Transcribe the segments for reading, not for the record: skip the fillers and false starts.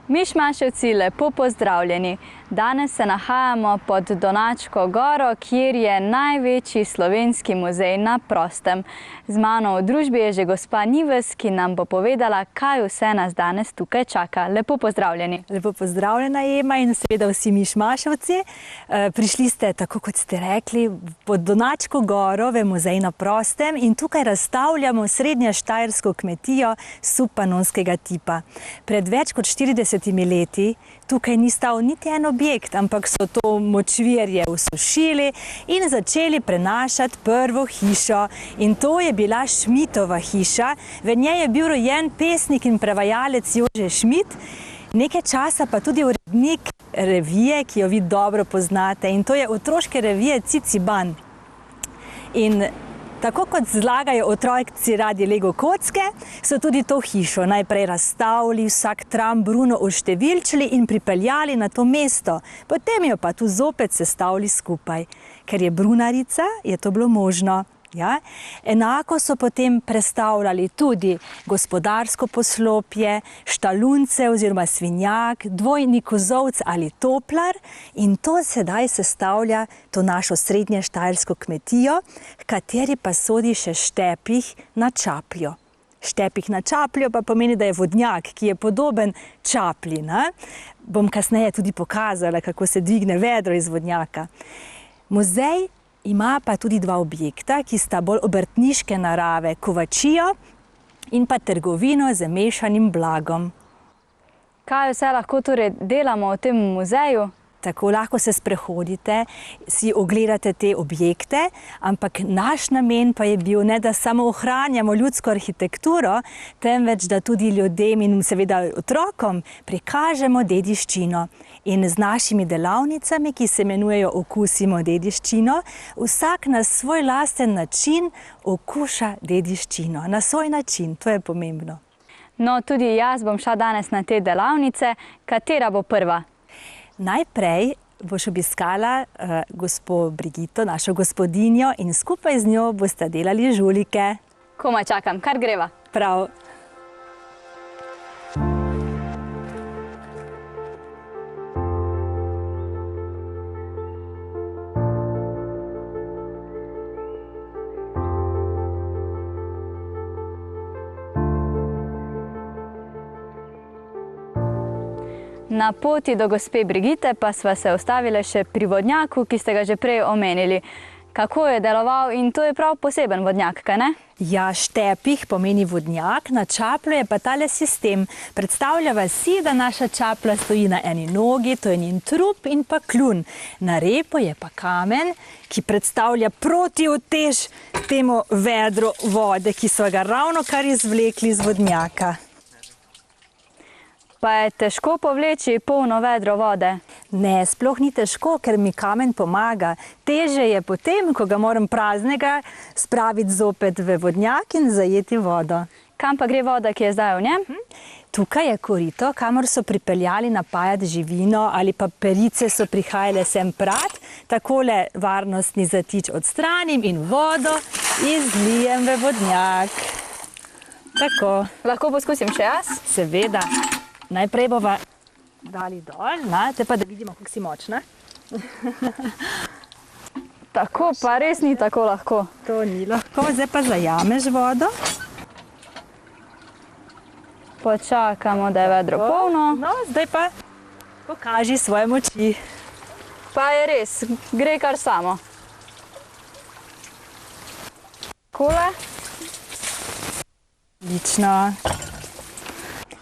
Mišmaševci, lepo pozdravljeni. Danes se nahajamo pod Donačko goro, kjer je največji slovenski muzej na prostem. Z mano v družbi je že gospa Nives, ki nam bo povedala, kaj vse nas danes tukaj čaka. Lepo pozdravljeni. Lepo pozdravljena, Ema, in seveda vsi Mišmaševci. Prišli ste, tako kot ste rekli, pod Donačko goro v muzej na prostem in tukaj razstavljamo srednještajersko kmetijo subpanonskega tipa. Pred več kot 40 leti tukaj ni stal niti en objekt, ampak so to močvirje usušili in začeli prenašati prvo hišo. In to je bila Šmitova hiša. V njej je bil rojen pesnik in prevajalec Jože Šmit, nekaj časa pa tudi urednik revije, ki jo vi dobro poznate, in to je otroške revije Ciciban. In tako kot zlagajo otroci radi Lego kocke, so tudi to hišo najprej razstavili, vsak tram Bruno oštevilčili in pripeljali na to mesto. Potem jo pa tu zopet sestavili skupaj. Ker je brunarica, je to bilo možno. Ja? Enako so potem prestavljali tudi gospodarsko poslopje, štalunce oziroma svinjak, dvojni kozolc ali toplar, in to sedaj sestavlja to našo srednještajersko kmetijo, v kateri pa sodi še štepih na čapljo. Štepih na čapljo pa pomeni, da je vodnjak, ki je podoben čaplji. Bom kasneje tudi pokazala, kako se dvigne vedro iz vodnjaka. Muzej ima pa tudi dva objekta, ki sta bolj obrtniške narave, kovačijo in pa trgovino z mešanim blagom. Kaj vse lahko torej delamo v tem muzeju? Tako lahko se sprehodite, si ogledate te objekte, ampak naš namen pa je bil ne, da samo ohranjamo ljudsko arhitekturo, temveč da tudi ljudem in seveda otrokom prikažemo dediščino. In z našimi delavnicami, ki se imenujejo Okusimo dediščino, vsak na svoj lasten način okuša dediščino. Na svoj način, to je pomembno. No, tudi jaz bom šla danes na te delavnice. Katera bo prva? Najprej boš obiskala gospo Brigito, našo gospodinjo, in skupaj z njo boste delali žulike. Komaj čakam, kar greva. Prav. Na poti do gospe Brigite pa sva se ustavili še pri vodnjaku, ki ste ga že prej omenili. Kako je deloval, in to je prav poseben vodnjak, kaj ne? Ja, štepih pomeni vodnjak, na čaplju je pa tale sistem. Predstavljava si, da naša čapla stoji na eni nogi, to je njen trup in pa kljun. Na repu je pa kamen, ki predstavlja protiutež temu vedru vode, ki so ga ravno kar izvlekli iz vodnjaka. Pa je težko povleči polno vedro vode? Ne, sploh ni težko, ker mi kamen pomaga. Teže je potem, ko ga moram praznega spraviti zopet v vodnjak in zajeti vodo. Kam pa gre voda, ki je zdaj v njem? Tukaj je korito, kamor so pripeljali napajati živino, ali pa perice so prihajale sem prat. Takole varnostni zatič odstranim in vodo izlijem v vodnjak. Tako. Lahko poskusim še jaz? Seveda. Najprej bova dali dol, te pa da vidimo, kako si močna. Tako pa res ni tako lahko. To ni lahko. Zdaj pa zajameš vodo. Počakamo, da je vedro polno. No, zdaj pa pokaži svoje moči. Pa je res, gre kar samo. Takole. Odlično.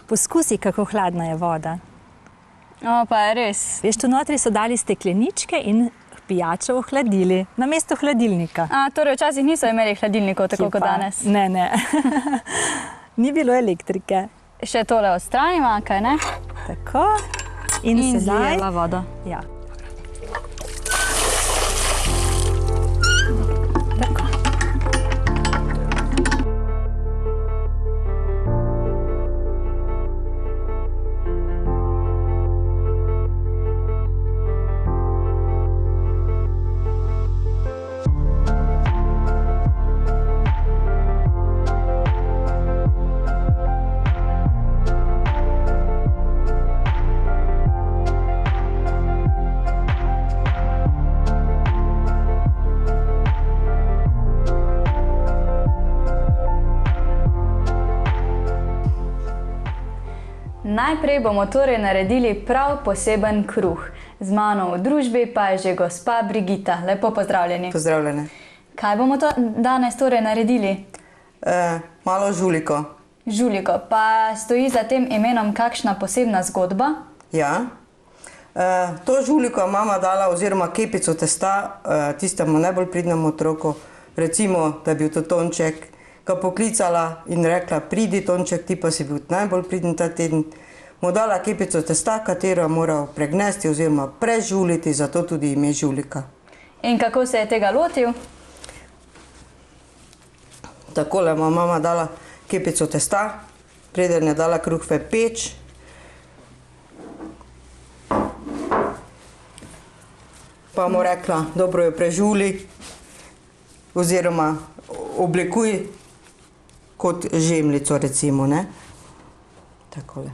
Poskusi, kako hladna je voda. O, pa je res. Veš, tu notri so dali stekleničke in pijačo ohladili, namesto hladilnika. Torej včasih niso imeli hladilnikov, tako kot danes? Ne, ne. Ni bilo elektrike. Še tole odstranimo, kaj ne? Tako. In sedaj zlijeva vodo. Ja. Najprej bomo torej naredili prav poseben kruh. Z mano v družbi pa je že gospa Brigita. Lepo pozdravljeni. Pozdravljene. Kaj bomo danes torej naredili? Malo žuliko. Žuliko. Pa stoji za tem imenom kakšna posebna zgodba? Ja. To žuliko je mama dala oziroma kepico testa tistemu najbolj pridnemu otroku. Recimo, da je bil to Tonček, ga poklicala in rekla, pridi Tonček, ti pa si bil najbolj pridn ta teden. Mu dala kepico testa, katero je moral pregnesti oziroma prežuliti, zato tudi ime žulika. In kako se je tega lotil? Takole mu mama dala kepico testa, preden je dala kruh v peč. Pa mu rekla, dobro jo prežuli oziroma oblikuj kot žemljico, recimo, ne? Takole.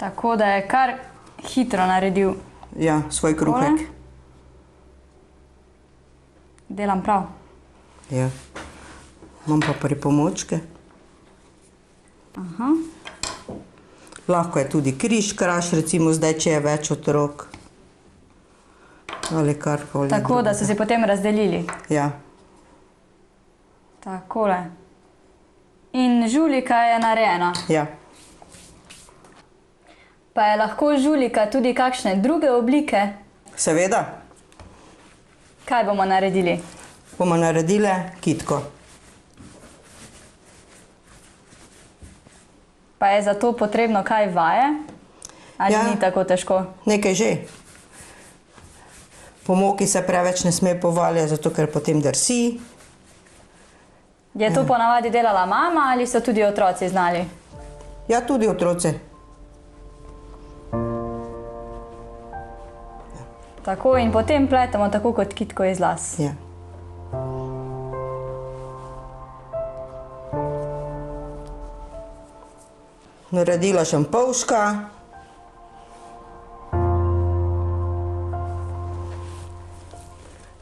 Tako da je kar hitro naredil. Ja, svoj kruhek. Delam prav. Ja. Imam pa pripomočke. Aha. Lahko je tudi križ kraš, recimo zdaj, če je več otrok. Ali karkoli. Tako, da so si potem razdelili. Ja. Takole. In žulika je narejena. Ja. Pa je lahko žulika tudi kakšne druge oblike? Seveda. Kaj bomo naredili? Bomo naredile kitko. Pa je za to potrebno kaj vaje? Ali Ja. ni tako težko? Nekaj že. Po moki se preveč ne sme povaljati, zato ker potem drsi. Je to ponavadi delala mama ali so tudi otroci znali? Ja, tudi otroci. Tako, in potem pletemo tako kot kitko iz las. Ja. Naredila šampovška.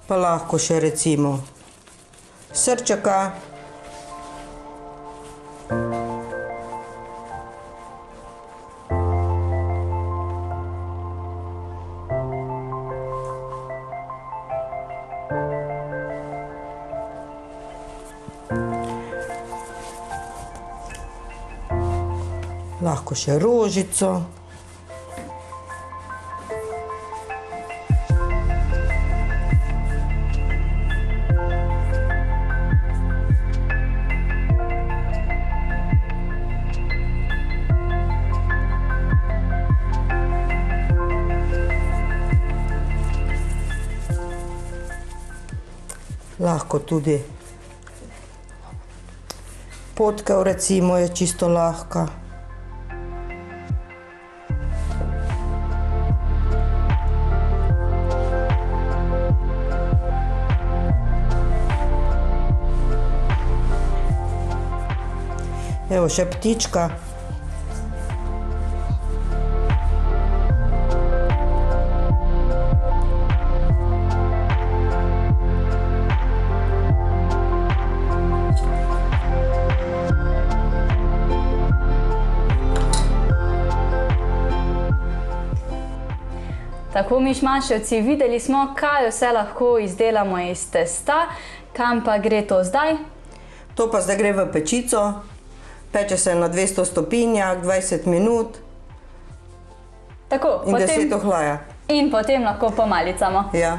Pa lahko še recimo srčaka. Lahko še rožico. Lahko tudi potkev, recimo, je čisto lahka. Evo še ptička. Tako, mišmaševci, videli smo, kaj vse lahko izdelamo iz testa. Kam pa gre to zdaj? To pa zdaj gre v pečico. Peče se na 200 stopinjah, 20 minut. Tako, in 10 ohlaja. In potem lahko pomalicamo. Ja.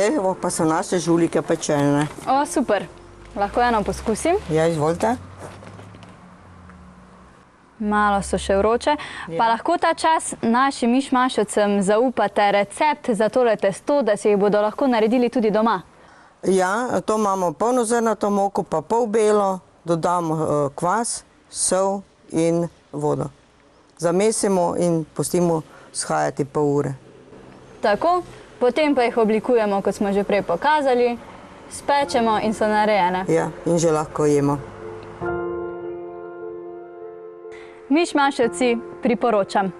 Evo, pa so naše žulike pečene. O, super. Lahko eno poskusim? Ja, izvolite. Malo so še vroče. Pa lahko ta čas našim mišmaševcem zaupate recept za tole testo, da si jih bodo lahko naredili tudi doma? Ja, to imamo polnozrnato moko, pa pol belo, dodamo kvas, sol in vodo. Zamesimo in pustimo shajati pol ure. Tako, Potem pa jih oblikujemo, kot smo že prej pokazali, spečemo in so narejene. Ja, in že lahko jemo. Mišmaševci priporočam.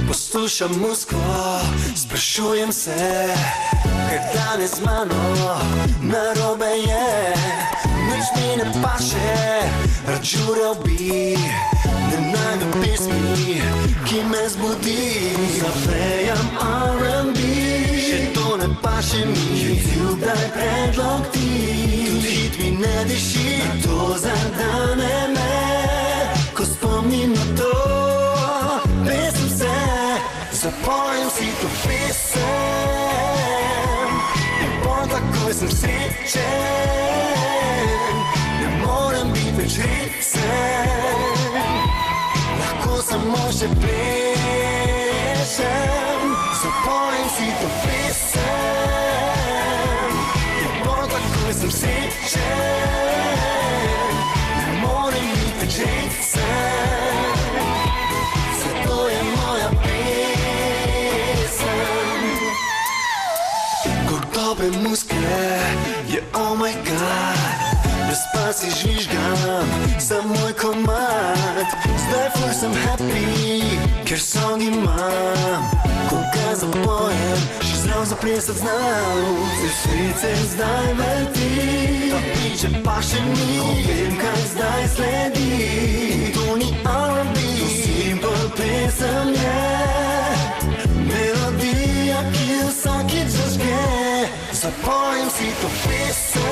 Poslušam Moskvo, sprašujem se, kaj danes z mano narobe je. Nič mi ne paše, rad žural bi, ne najdem pesmi, ki me zbudi. Zaprejam R&B, še to ne paše mi, YouTube daj predlog ti. Tudi hit mi ne diši, to zadane me, ko spomnim na to. Zapojem si to pesem in pol takoj sem srečen. Ne morem biti več rečen, lahko samo še plešem. Zapojem si to pesem in pol takoj sem srečen. Ne morem biti več rečen, zato je moja dobe muske je oh my god. Brez pasi žvižgam za moj komad. Zdaj ful sem happy, ker song imam. Ko ga zapojem, še zdrav zaplesat znam. Se svet se zdaj vrti, ta piče pa še ni. Ko vem, kaj zdaj sledi, to ni R&B, to simple pesem je. Melodija, ki vsakič zažge. Zapojem si to pesem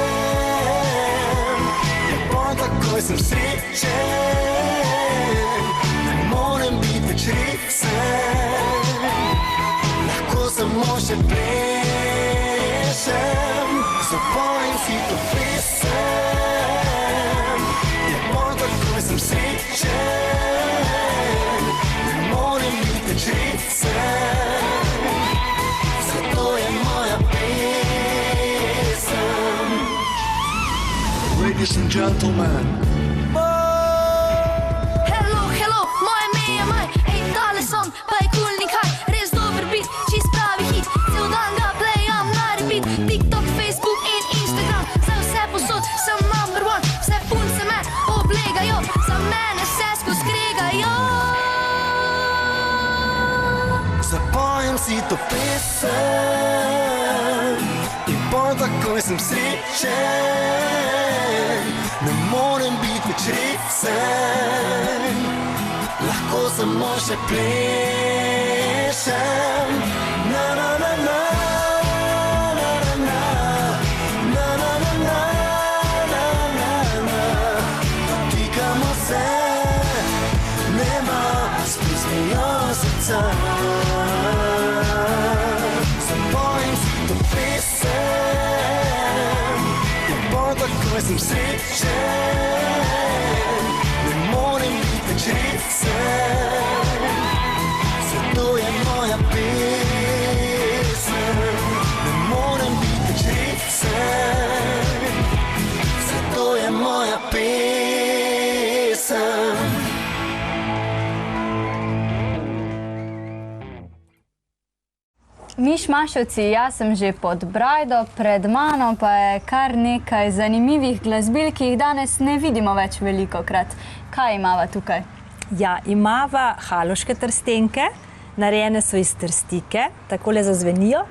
in pol takoj sem srečen. Ne morem biti več rečen, lahko samo še plešem. Zapojem si to pesem in pol takoj sem srečen. Ne morem biti več rečen, zato je moja Ladies and gentlemen. Hello, hello, moje ime je Maj. Ej, tale song pa je cool nikaj. Res dober beat, čist pravi hit. Cel dan ga playam na repeat. TikTok, Facebook in Instagram, zdaj vse posod sem number one. Vse punce me oblegajo, za mene vse skozi kregajo. Zapojem si to pesem in pol takoj sem srečen. Ne morem biti več rečen, lahko samo še plešem. Na na na na, na na na, na na na na, na na na. Dotikamo se neba, spustimo srca. Zapojem si to pesem in pol takoj sem srečen. Ne morem biti več rečen, zato je moja pesem. Ne morem biti več rečen, zato je moja pesem. Mišmaševci, jaz sem že pod brajdo, pred mano pa je kar nekaj zanimivih glasbil, ki jih danes ne vidimo več velikokrat. Kaj imava tukaj? Ja, imava haloške trstenke, narejene so iz trstike, takole zazvenijo.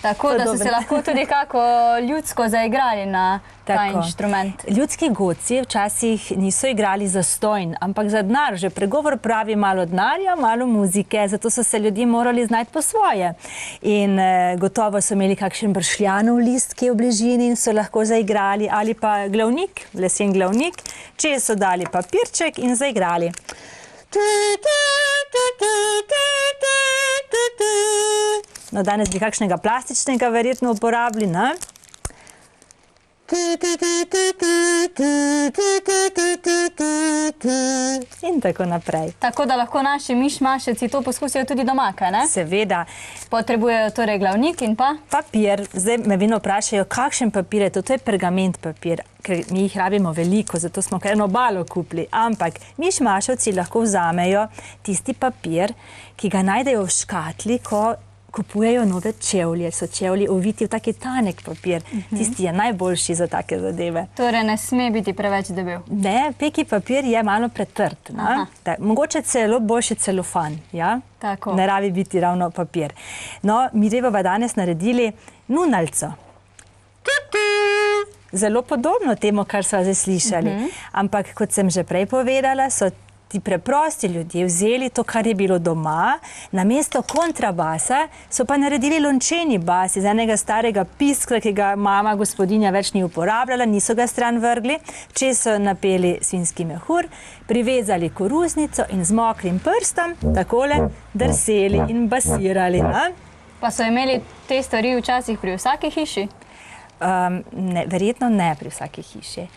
Tako, da so se lahko tudi kako ljudsko zaigrali na ta inštrument. Ljudski godci včasih niso igrali za stojn, ampak za denar. Že pregovor pravi malo denarja, malo muzike, zato so se ljudje morali znati po svoje. In gotovo so imeli kakšen bršljanov list, ki je v bližini in so lahko zaigrali, ali pa glavnik, lesen glavnik, če so dali papirček in zaigrali. No, danes bi kakšnega plastičnega verjetno uporabili, ne? In tako naprej. Tako da lahko naši mišmašeci to poskusijo tudi doma, kaj ne? Seveda. Potrebujejo torej glavnik in pa? Papir. Zdaj me vedno vprašajo, kakšen papir je to. To je pergament papir, ker mi jih rabimo veliko, zato smo kar eno balo kupili. Ampak mišmaševci lahko vzamejo tisti papir, ki ga najdejo v škatli, ko kupujejo nove čevlje. So čevlji oviti v taki tanek papir. Tisti je najboljši za take zadeve. Torej ne sme biti preveč debel. Ne, peki papir je malo pretrd. Mogoče celo boljši celofan. Ja? Tako. Ne rabi biti ravno papir. No, mi bomo danes naredili nunalco. Zelo podobno temu, kar smo zdaj slišali. Ampak, kot sem že prej povedala, so ti preprosti ljudje vzeli to, kar je bilo doma, namesto kontrabasa so pa naredili lončeni bas iz enega starega piskra, ki ga mama gospodinja več ni uporabljala, niso ga stran vrgli, čez so napeli svinjski mehur, privezali koruznico in z mokrim prstom takole drseli in basirali. Pa so imeli te stvari včasih pri vsaki hiši? Ne, verjetno ne pri vsaki hiši.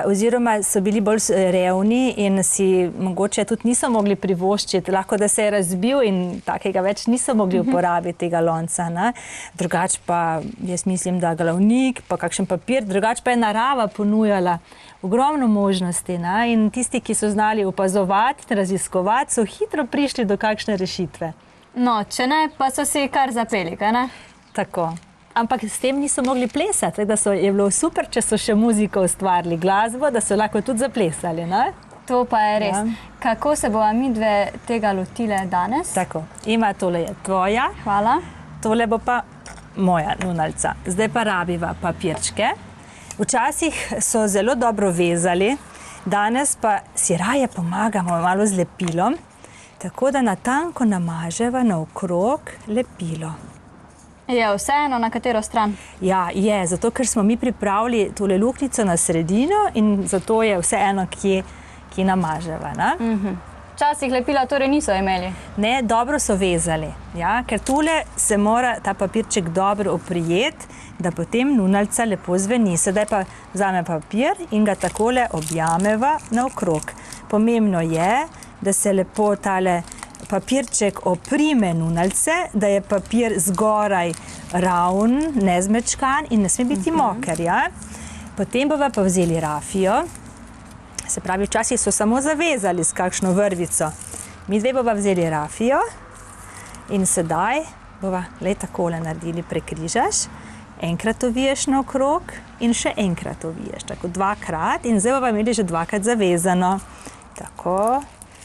Oziroma so bili bolj revni in si mogoče tudi niso mogli privoščiti, lahko da se je razbil in takega več niso mogli uporabiti tega lonca. Drugač pa, jaz mislim, da glavnik, pa kakšen papir, drugač pa je narava ponujala ogromno možnosti. In tisti, ki so znali opazovati, raziskovati, so hitro prišli do kakšne rešitve. No, če ne, pa so si kar zapeli, kaj ne? Tako. Ampak s tem niso mogli plesati, da je bilo super, če so še muziko ustvarili, glasbo, da so lahko tudi zaplesali. To pa je res. Kako se bova midve tega lotile danes? Tako, Ima, tole je tvoja. Hvala. Tole bo pa moja nunalca. Zdaj pa rabiva papirčke. Včasih so zelo dobro vezali, danes pa si raje pomagamo malo z lepilom, tako da natanko namaževa naokrog lepilo. Je vseeno na katero stran? Ja, je, zato ker smo mi pripravili tole luknjico na sredino in zato je vseeno, kje namaževa. Včasih lepila torej niso imeli? Ne, dobro so vezali, ker tule se mora ta papirček dobro oprijeti, da potem nunalca lepo zveni. Sedaj pa vzame papir in ga takole objameva naokrog. Pomembno je, da se lepo tale papirček oprime nunalce, da je papir zgoraj ravn, nezmečkan in ne sme biti moker. Potem bova pa vzeli rafijo, se pravi, včasih so samo zavezali s kakšno vrvico. Mi dve bova vzeli rafijo in sedaj bova takole naredili, prekrižaš, enkrat oviješ naokrog in še enkrat oviješ, tako dvakrat in zdaj bova imeli že dvakrat zavezano. Tako.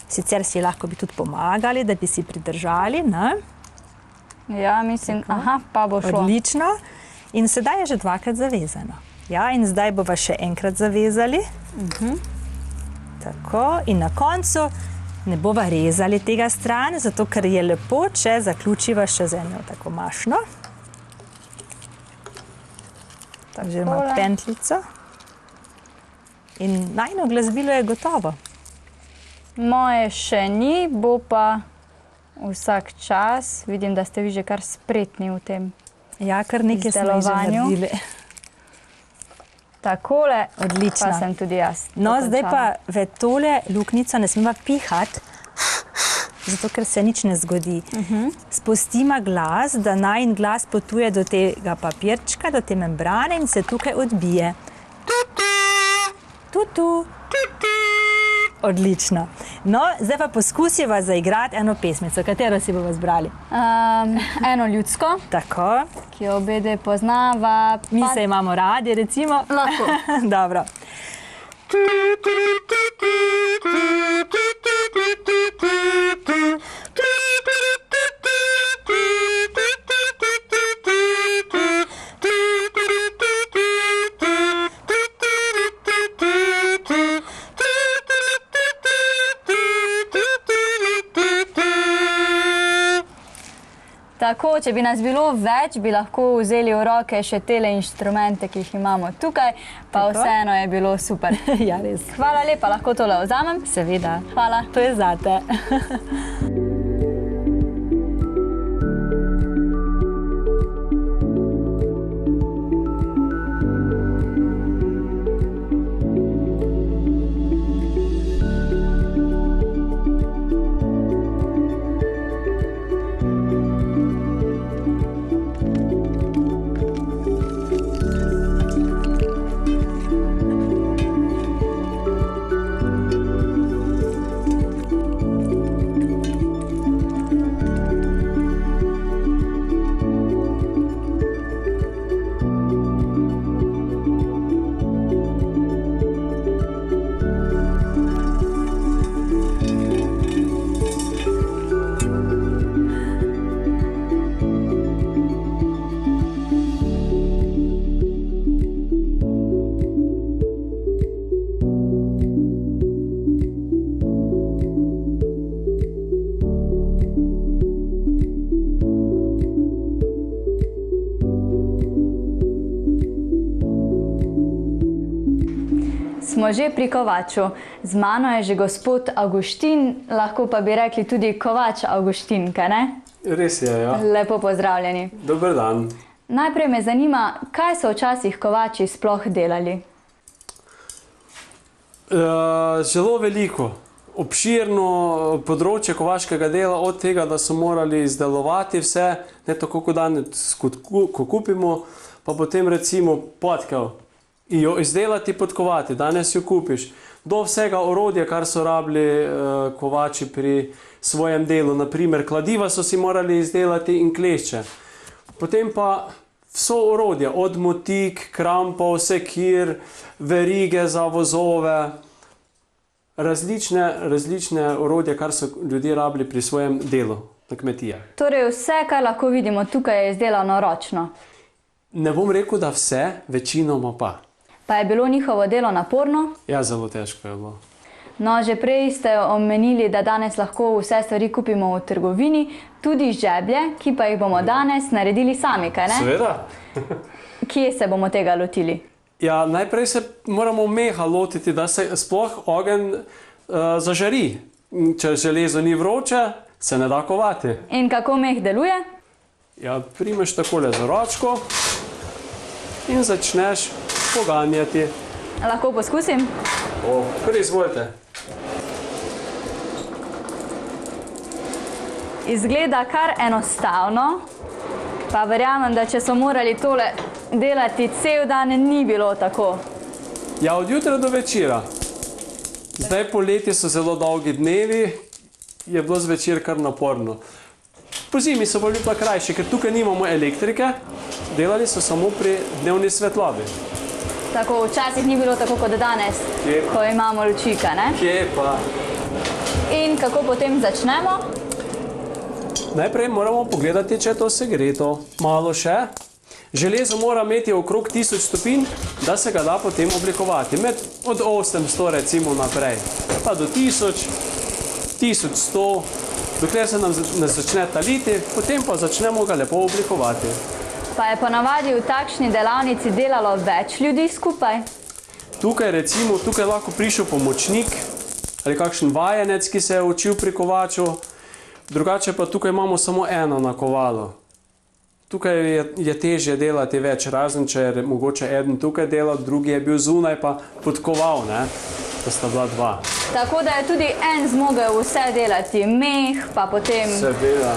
Sicer si lahko bi tudi pomagali, da bi si pridržali. Ja, mislim, pa bo šlo. Odlično. In sedaj je že dvakrat zavezano. Ja, in zdaj bova še enkrat zavezali. Tako, in na koncu ne bova rezali tega stran, zato ker je lepo, če zaključiva še z eno tako mašno. Oziroma pentljico. In najino glasbilo je gotovo. Moje še ni, bo pa vsak čas. Vidim, da ste vi že kar spretni v tem izdelovanju. Ja, kar nekaj smo že naredili. Takole odlično. Pa sem tudi jaz. No, zdaj pa v tole luknjico ne smemo pihati, zato ker se nič ne zgodi. Spustimo glas, da najin glas potuje do tega papirčka, do te membrane in se tukaj odbije. Tutu. Odlično. No, zdaj pa poskusiva zaigrati eno pesmico. Katero si bova zbrali? Eno ljudsko. Tako. Ki jo obede poznava. Mi se imamo radi, recimo. Lahko. Dobro. Tako, če bi nas bilo več, bi lahko vzeli v roke še tele inštrumente, ki jih imamo tukaj, pa vseeno je bilo super. Ja, res. Hvala lepa, lahko tole vzamem? Seveda. Hvala. To je zate. smo že pri kovaču. Z mano je že gospod Avguštin, lahko pa bi rekli tudi kovač Avguštin, kaj ne? Res je, ja. Lepo pozdravljeni. Dober dan. Najprej me zanima, kaj so včasih kovači sploh delali? Zelo veliko. Obširno področje kovaškega dela, od tega, da so morali izdelovati vse, ne tako kot danes, ko kupimo, pa potem recimo podkev. In jo izdelati, podkovati, danes jo kupiš. Do vsega orodja, kar so rabili kovači pri svojem delu. Naprimer, kladiva so si morali izdelati in klešče. Potem pa vso orodje, od motik, krampov, sekir, verige za vozove, različne orodje, kar so ljudje rabili pri svojem delu na kmetijah. Torej vse, kar lahko vidimo tukaj, je izdelano ročno. Ne bom rekel, da vse, večinoma pa. Pa je bilo njihovo delo naporno? Ja, zelo težko je bilo. No, že prej ste omenili, da danes lahko vse stvari kupimo v trgovini, tudi žeblje, ki pa jih bomo danes naredili sami, kaj ne? Seveda. Kje se bomo tega lotili? Ja, najprej se moramo meha lotiti, da se sploh ogenj zažari. Če železo ni vroče, se ne da kovati. In kako meh deluje? Ja, primeš takole za ročko in začneš poganjati. Lahko poskusim? Kar izvolite. Izgleda kar enostavno, pa verjamem, da če so morali tole delati cel dan, ni bilo tako. Ja, od jutra do večera. Zdaj poleti so zelo dolgi dnevi, je bilo zvečer kar naporno. Po zimi so bili pa krajši, ker tukaj nimamo elektrike, delali so samo pri dnevni svetlobi. Tako, včasih ni bilo tako kot danes, ko imamo lučika, ne? Kje pa? In kako potem začnemo? Najprej moramo pogledati, če je to segreto. Malo še. Železo mora imeti okrog 1000 stopinj, da se ga da potem oblikovati. Od 800 recimo naprej. Pa do 1000, 1100, dokler se nam ne začne taliti, potem pa začnemo ga lepo oblikovati. Pa je ponavadi v takšni delavnici delalo več ljudi skupaj? Tukaj recimo, tukaj lahko prišel pomočnik ali kakšen vajenec, ki se je učil pri kovaču. Drugače pa tukaj imamo samo eno nakovalo. Tukaj je težje delati več, razen če je mogoče eden tukaj delal, drugi je bil zunaj pa podkoval, ne? Da sta bila dva. Tako da je tudi en zmogel vse delati, meh, pa potem... Seveda.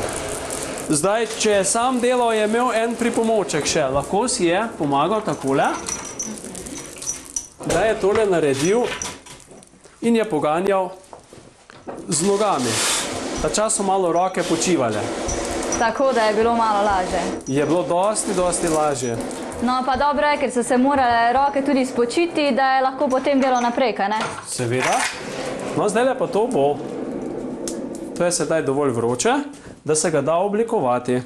Zdaj, če je sam delal, je imel en pripomoček še. Lahko si je pomagal takole, da je tole naredil in je poganjal z nogami. Ta čas so malo roke počivale. Tako da je bilo malo lažje. Je bilo dosti lažje. No, pa dobro je, ker so se morale roke tudi spočiti, da je lahko potem delo naprej, kaj ne? Seveda. No, zdaj pa to bo. To je sedaj dovolj vroče, da se ga da oblikovati.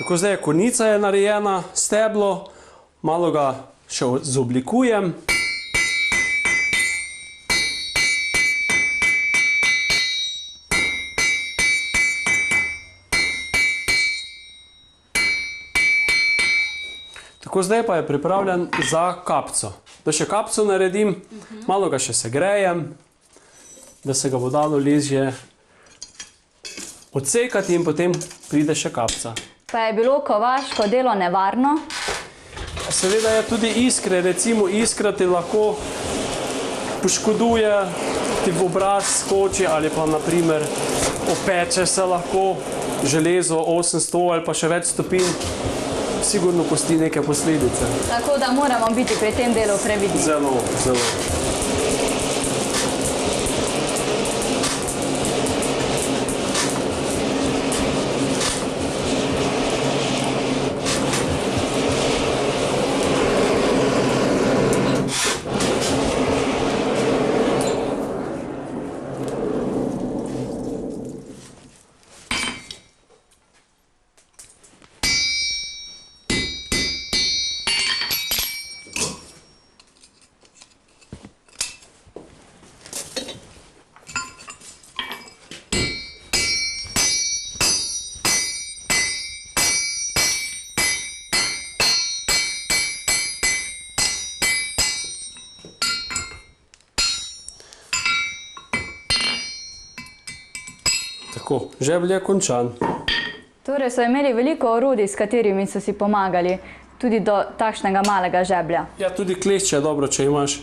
Tako zdaj konica je narejena, steblo, malo ga še zoblikujem. Tako zdaj pa je pripravljen za kapco. Da še kapco naredim, malo ga še segrejem, da se ga bo dalo lažje odsekati in potem pride še kapca. Pa je bilo kovaško delo nevarno? Seveda je tudi iskre, recimo iskra ti lahko poškoduje, ti v obraz skoči ali pa naprimer opeče se lahko, železo 800 ali pa še več stopinj, sigurno pusti neke posledice. Tako da moramo biti pri tem delu previdni. Zelo. Tako, žebelj je končan. Torej so imeli veliko orodij, s katerimi so si pomagali, tudi do takšnega malega žeblja. Ja, tudi klešče je dobro, če imaš.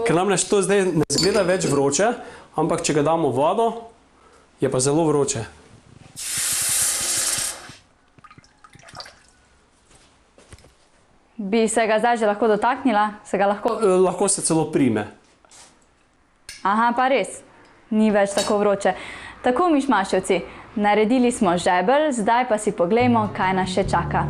Ker namreč to zdaj ne zgleda več vroče, ampak če ga damo v vodo, je pa zelo vroče. Bi se ga zdaj že lahko dotaknila? Lahko se celo prime. Aha, pa res. Ni več tako vroče. Tako, Mišmaševci, naredili smo žebelj, zdaj pa si poglejmo, kaj nas še čaka.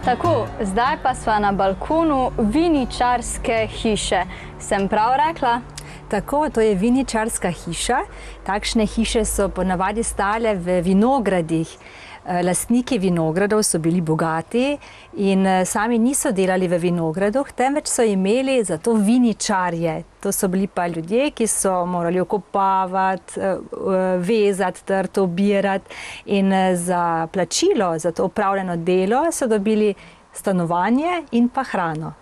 Tako, zdaj pa sva na balkonu viničarske hiše. Sem prav rekla? Tako, to je viničarska hiša. Takšne hiše so ponavadi stale v vinogradih. Lastniki vinogradov so bili bogati in sami niso delali v vinogradoh, temveč so imeli za to viničarje. To so bili pa ljudje, ki so morali okopavati, vezati, trt, obirati in za plačilo, za to opravljeno delo so dobili stanovanje in pa hrano.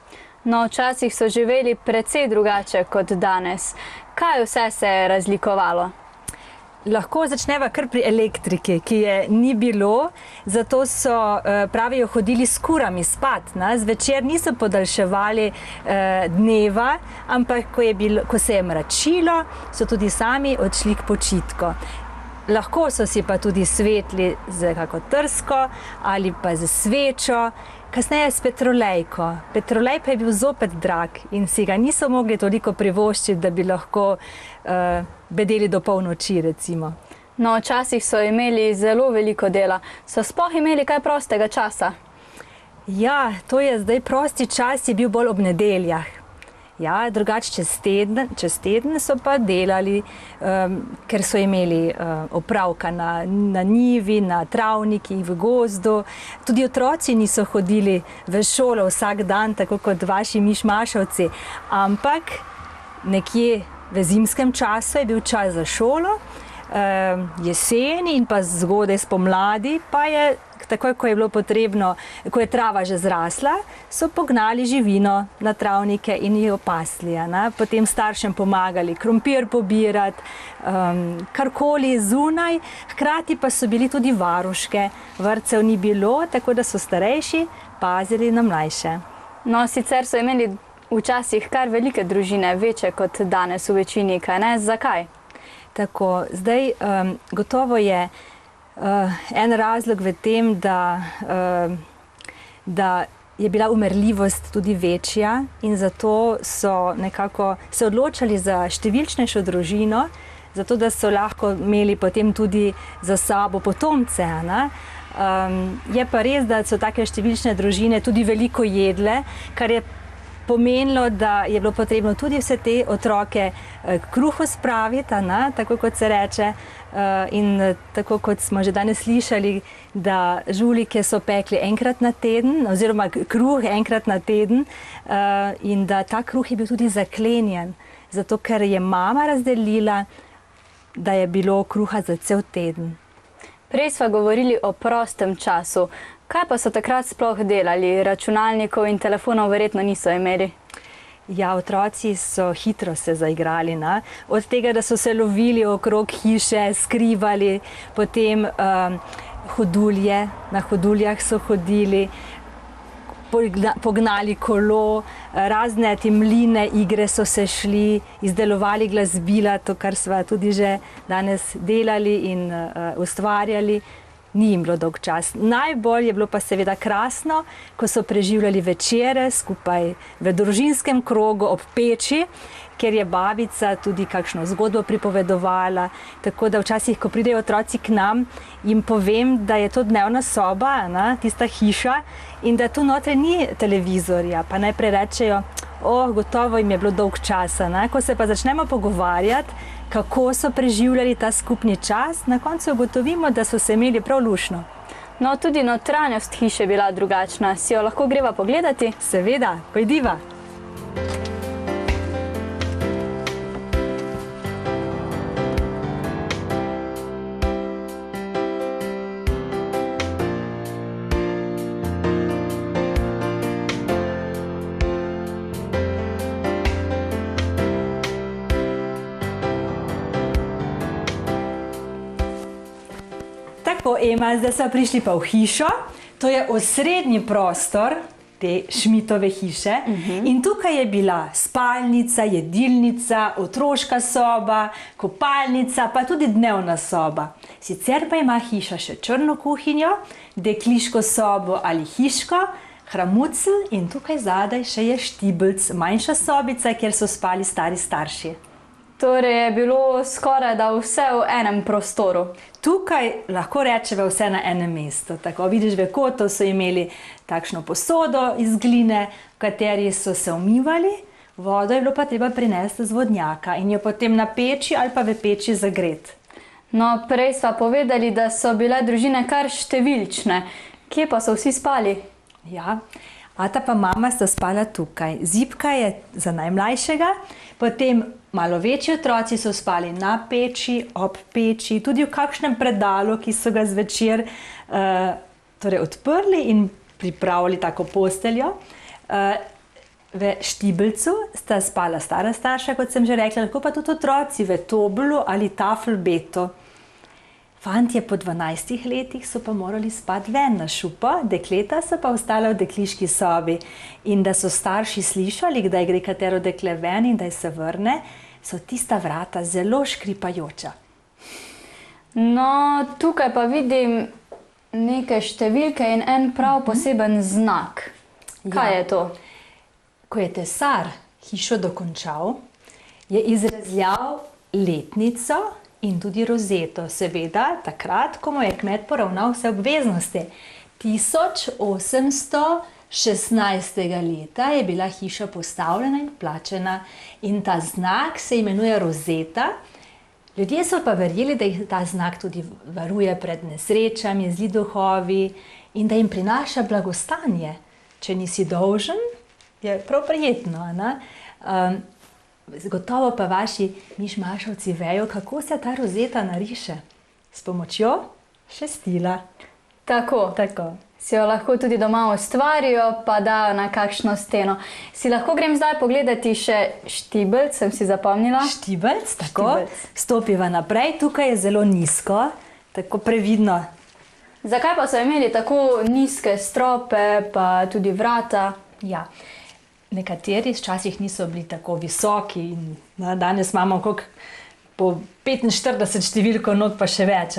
No, včasih so živeli precej drugače kot danes. Kaj vse se je razlikovalo? Lahko začneva kar pri elektriki, ki je ni bilo, zato so, pravijo, hodili s kurami spat. Zvečer niso podaljševali dneva, ampak ko se je mračilo, so tudi sami odšli k počitku. Lahko so si pa tudi svetli z kako trsko ali pa z svečo, kasneje s petrolejko. Petrolej pa je bil zopet drag in si ga niso mogli toliko privoščiti, da bi lahko bedeli do polnoči, recimo. No, včasih so imeli zelo veliko dela. So sploh imeli kaj prostega časa? Ja, to je zdaj prosti čas, je bil bolj ob nedeljah. Ja, drugače čez teden so pa delali, ker so imeli opravka na njivi, na travnikih, v gozdu. Tudi otroci niso hodili v šolo vsak dan, tako kot vaši Mišmaševci, ampak nekje v zimskem času je bil čas za šolo, jeseni in pa zgodaj spomladi pa je, takoj ko je bilo potrebno, ko je trava že zrasla, so pognali živino na travnike in jih opasli. Potem staršem pomagali krompir pobirati, karkoli zunaj, hkrati pa so bili tudi varuške. Vrtcev ni bilo, tako da so starejši pazili na mlajše. No, sicer so imeli včasih kar velike družine, večje kot danes v večini, kaj ne? Zakaj? Tako, zdaj gotovo je en razlog v tem, da je bila umrljivost tudi večja in zato so nekako se odločali za številčnejšo družino, zato da so lahko imeli potem tudi za sabo potomce. Je pa res, da so take številčne družine tudi veliko jedle, kar je pomenilo, da je bilo potrebno tudi vse te otroke kruhu spraviti, tako kot se reče, in tako kot smo že danes slišali, da žulike so pekli enkrat na teden, oziroma kruh enkrat na teden, in da ta kruh je bil tudi zaklenjen, zato ker je mama razdelila, da je bilo kruha za cel teden. Prej sva govorili o prostem času. Kaj pa so takrat sploh delali? Računalnikov in telefonov verjetno niso imeli. Ja, otroci so hitro se zaigrali. Od tega, da so se lovili okrog hiše, skrivali, potem hodulje, na hoduljah so hodili, pognali kolo, razne mline igre so se šli, izdelovali glasbila, to, kar sva tudi že danes delali in ustvarjali. Ni jim bilo dolg čas. Najbolj je bilo pa seveda krasno, ko so preživljali večere skupaj v družinskem krogu ob peči, ker je babica tudi kakšno zgodbo pripovedovala. Tako da včasih, ko pridejo otroci k nam, jim povem, da je to dnevna soba, tista hiša, in da tu notre ni televizorja. Pa najprej rečejo, gotovo jim je bilo dolg časa. Ko se pa začnemo pogovarjati, kako so preživljali ta skupni čas, na koncu ugotovimo, da so se imeli prav luštno. No, tudi notranjost hiše je bila drugačna. Si jo lahko greva pogledati? Seveda, pojdiva. Tako, Ema, zdaj smo prišli pa v hišo. To je osrednji prostor te Šmitove hiše. In tukaj je bila spalnica, jedilnica, otroška soba, kopalnica, pa tudi dnevna soba. Sicer pa ima hiša še črno kuhinjo, dekliško sobo ali hiško, hramucl in tukaj zadaj še je štibelc, manjša sobica, kjer so spali stari starši. Torej je bilo skoraj da vse v enem prostoru. Tukaj lahko rečeva vse na enem mestu. Tako, vidiš, v kotu so imeli takšno posodo iz gline, v kateri so se umivali, vodo je bilo pa treba prinesti z vodnjaka in jo potem na peči ali pa v peči zagret. No, prej sva povedali, da so bile družine kar številčne. Kje pa so vsi spali? Ja, ata pa mama sta spala tukaj. Zipka je za najmlajšega, potem malo večji otroci so spali na peči, ob peči, tudi v kakšnem predalu, ki so ga zvečer odprli in pripravili tako posteljo. V štibelcu sta spala stara starša, kot sem že rekla, lahko pa tudi otroci v toblu ali tafelbetu. Fantje po 12 letih so pa morali spati ven na šupo, dekleta so pa ostala v dekliški sobi. In da so starši slišali, kdaj gre katero dekle ven in da se vrne, so tista vrata zelo škripajoča. No, tukaj pa vidim neke številke in en prav poseben znak. Kaj je to? Ko je tesar hišo dokončal, je izrezljal letnico in tudi rozeto. Seveda, takrat, ko mu je kmet poravnal vse obveznosti. 1816. leta je bila hiša postavljena in plačena in ta znak se imenuje rozeta. Ljudje so pa verjeli, da jih ta znak tudi varuje pred nesrečami, zli duhovi in da jim prinaša blagostanje. Če nisi dolžen, je prav prijetno, ne? Gotovo pa vaši mišmašovci vejo, kako se ta rozeta nariše. S pomočjo šestila. Tako. Si jo lahko tudi doma ustvarijo, pa dajo na kakšno steno. Si lahko grem zdaj pogledati še štibelc, sem si zapomnila. Štibelc, tako. Stopiva naprej, tukaj je zelo nizko, tako previdno. Zakaj pa so imeli tako nizke strope, pa tudi vrata? Ja. Nekateri včasih niso bili tako visoki in danes imamo po 45 številko not pa še več.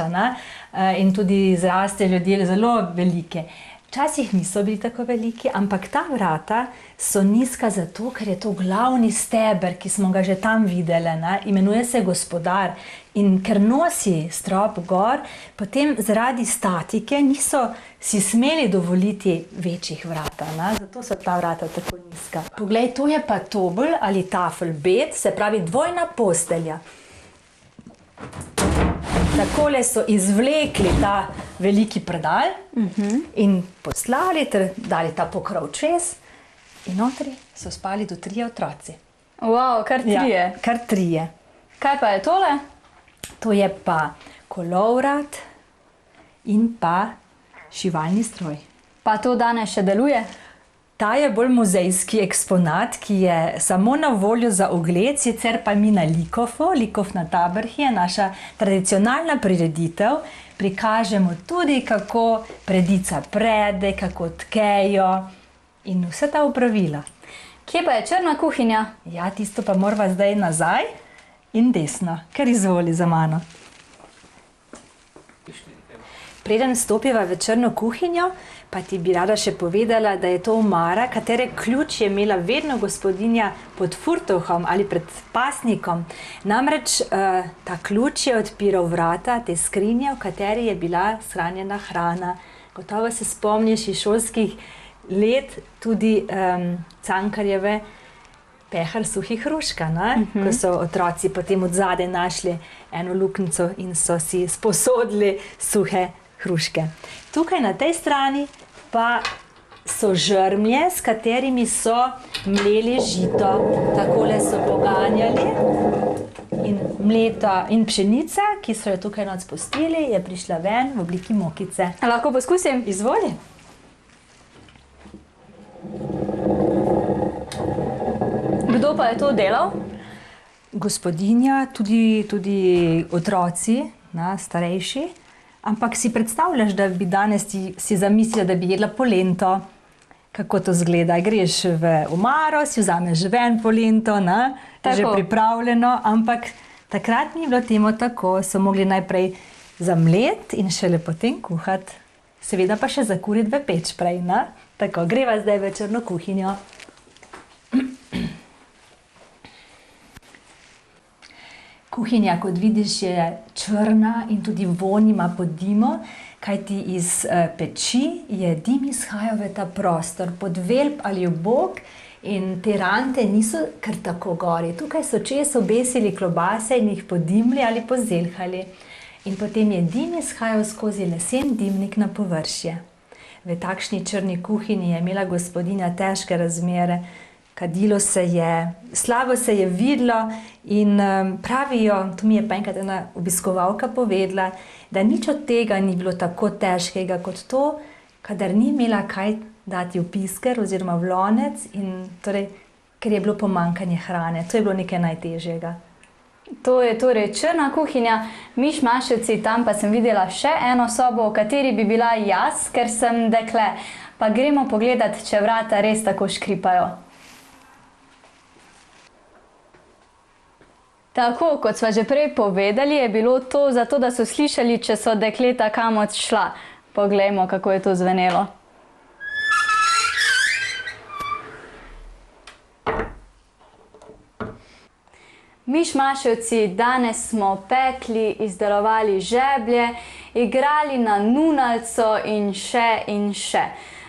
In tudi zraste ljudje zelo velike. Včasih niso bili tako veliki, ampak ta vrata so nizka zato, ker je to glavni steber, ki smo ga že tam videli. Imenuje se Gospodar. In ker nosi strop gor, potem zaradi statike niso si smeli dovoliti večjih vrata. Zato so ta vrata tako nizka. Poglej, to je pa tobel ali tafelbed, se pravi dvojna postelja. Takole so izvlekli ta veliki predal in poslali ter dali ta pokrov čez in notri so spali do 3 otroci. Wow, kar 3. Ja, kar 3. Kaj pa je tole? To je pa kolovrat in pa šivalni stroj. Pa to danes še deluje? Ta je bolj muzejski eksponat, ki je samo na voljo za ogled, sicer pa mi na Likofu, Likov na Tabrhi je naša tradicionalna prireditev. Prikažemo tudi, kako predica prede, kako tkejo in vse ta opravila. Kje pa je črna kuhinja? Ja, tisto pa morava zdaj nazaj in desno, ker izvoli za mano. Preden stopiva v črno kuhinjo, pa ti bi rada še povedala, da je to omara, katere ključ je imela vedno gospodinja pod furtovhom ali pred pasnikom. Namreč ta ključ je odpiral vrata te skrinje, v kateri je bila shranjena hrana. Gotovo se spomniš iz šolskih let tudi Cankarjeve pehar suhih hruška, ko so otroci potem od zadaj našli eno luknjico in so si sposodili suhe hruške. Tukaj na tej strani pa so žrmlje, s katerimi so mleli žito. Takole so poganjali in mleto in pšenica, ki so jo tukaj noč spustili, je prišla ven v obliki mokice. Lahko poskusim? Izvoli. Kdo pa je to delal? Gospodinja, tudi otroci, starejši. Ampak si predstavljaš, da bi danes si zamislila, da bi jedla polento? Kako to zgleda? Greš v omaro, si vzameš ven polento, že pripravljeno, ampak takrat ni bilo temu tako, so mogli najprej zamleti in šele potem kuhati. Seveda pa še zakuriti v peč prej, Tako, greva zdaj v črno kuhinjo. Kuhinja, kot vidiš, je črna in tudi vonj ima po dimu, kajti iz peči je dim izhajal v ta prostor, pod velp ali v bok, in te rante niso kar tako gori. Tukaj so čez obesili klobase in jih podimli ali pozelhali. In potem je dim izhajal skozi lesen dimnik na površje. V takšni črni kuhinji je imela gospodinja težke razmere, kadilo se je, slabo se je videlo in pravijo, to mi je pa enkrat ena obiskovalka povedala, da nič od tega ni bilo tako težkega kot to, kadar ni imela kaj dati v pisker oziroma v lonec, in torej, ker je bilo pomanjkanje hrane. To je bilo nekaj najtežjega. To je torej črna kuhinja, Mišmaševci, tam pa sem videla še eno sobo, v kateri bi bila jaz, ker sem dekle. Pa gremo pogledat, če vrata res tako škripajo. Tako, kot sva že prej povedali, je bilo to zato, da so slišali, če so dekleta kam odšla. Poglejmo, kako je to zvenelo. Mišmaševci, danes smo pekli, izdelovali žeblje, igrali na nunalco in še in še.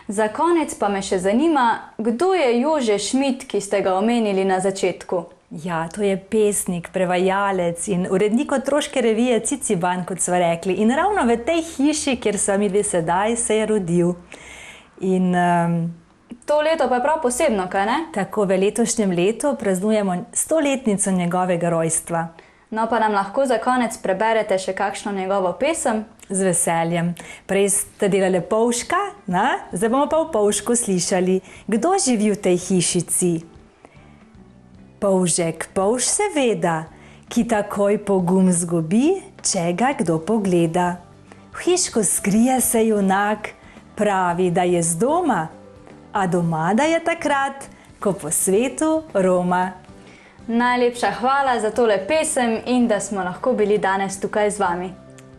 Za konec pa me še zanima, kdo je Jože Šmid, ki ste ga omenili na začetku? Ja, to je pesnik, prevajalec in urednik otroške revije Ciciban, kot sva rekli. In ravno v tej hiši, kjer sva midve sedaj, se je rodil. In to leto pa je prav posebno, kaj ne? Tako, v letošnjem letu praznujemo 100-letnico njegovega rojstva. No, pa nam lahko za konec preberete še kakšno njegovo pesem? Z veseljem. Prej ste delali polžka, zdaj bomo pa v polžku slišali, kdo živi v tej hišici. Polžek, polž seveda, ki takoj pogum zgubi, če ga kdo pogleda. V hiško skrije se junak, pravi, da je z doma, a doma da je takrat, ko po svetu roma. Najlepša hvala za tole pesem in da smo lahko bili danes tukaj z vami.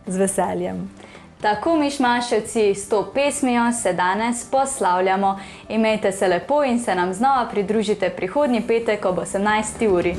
Z veseljem. Tako, Mišmaševci, s to pesmijo se danes poslavljamo. Imejte se lepo in se nam znova pridružite prihodnji petek ob 18. uri.